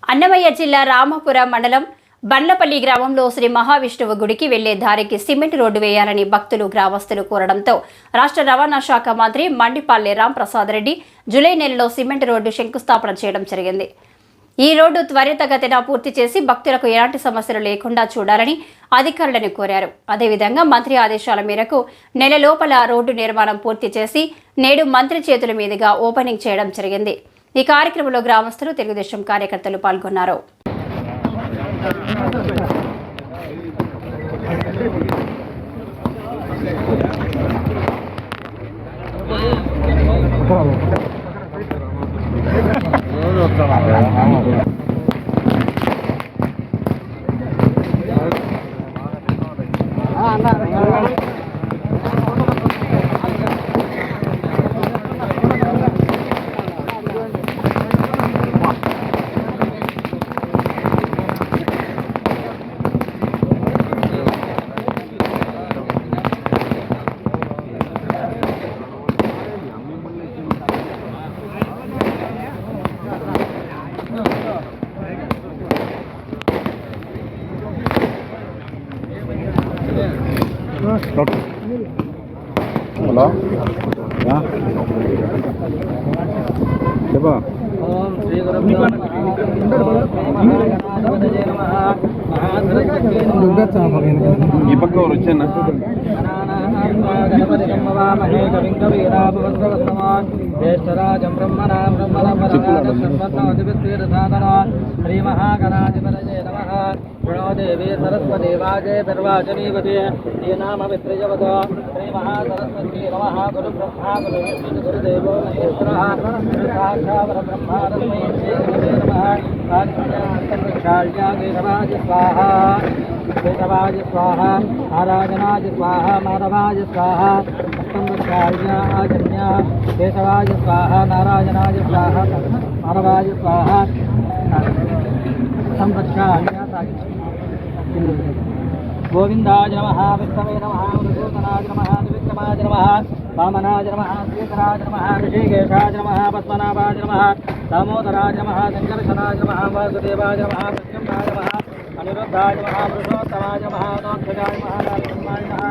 అన్నమయ్య జిల్లా రామాపురం మండలం బండ్లపల్లి గ్రామంలో శ్రీ మహావిష్ణువు గుడికి వెళ్లే దారికి సిమెంట్ రోడ్డు వేయాలని భక్తులు గ్రామస్తులు కోరడంతో రాష్ట్ర రవాణా శాఖ మంత్రి మండిపల్లి రాంప్రసాద్ రెడ్డి జూలై నెలలో సిమెంట్ రోడ్డు శంకుస్థాపన చేయడం జరిగింది. ఈ రోడ్డు త్వరితగతిన పూర్తి చేసి భక్తులకు ఎలాంటి సమస్యలు లేకుండా చూడాలని అధికారులను కోరారు. అదేవిధంగా మంత్రి ఆదేశాల మేరకు నెల లోపల రోడ్డు నిర్మాణం పూర్తి చేసి నేడు మంత్రి చేతుల మీదుగా ఓపెనింగ్ చేయడం జరిగింది. ఈ కార్యక్రమంలో గ్రామస్తులు, తెలుగుదేశం కార్యకర్తలు పాల్గొన్నారు. హలో చెప్పా ఈ పక్క ఎవరు వచ్చానా జ్యేష్ఠరాజం బ్రహ్మణా శ్రీ మహాగణాధిపతయే నమః. ప్రణోదేవి సరస్వతి వాజే నిర్వాచనీవతే ఏ నామ విత్రజవత. శ్రీ మహాసరస్వతి నమః. గురు బ్రహ్మా గురు విష్ణు గురుదేవో మహేశ్వరః. గురు సాక్షాత్ పరబ్రహ్మ తస్మై శ్రీ గురవే నమః. సాక్షాత్కార్యాయ కేశవాయ స్వాహా. కేశవాయ స్వాహా. ఆరాధనాయ స్వాహా. మాధవాయ స్వాహా. ఆజన్య కేశవాయ స్వాహా. నారాయణాయ స్వాహా. మాధవాయ స్వాహా. గోవిందాయ నమః. విష్ణవే నమః. మధుసూదనాయ నమః. త్రివిక్రమాయ నమః. వామనాయ నమః. శ్రీధరాయ నమః. ఋషికేశాయ నమః. పద్మనాభాయ నమః. దామోదరాయ నమః. శంకర్షణాయ నమః. వాసుదేవాయ నమః. ప్రద్యుమ్నాయ నమః. అనిరుద్ధాయ నమః. పురుషోత్తమాయ నమః. నోక్షజాయ నమః.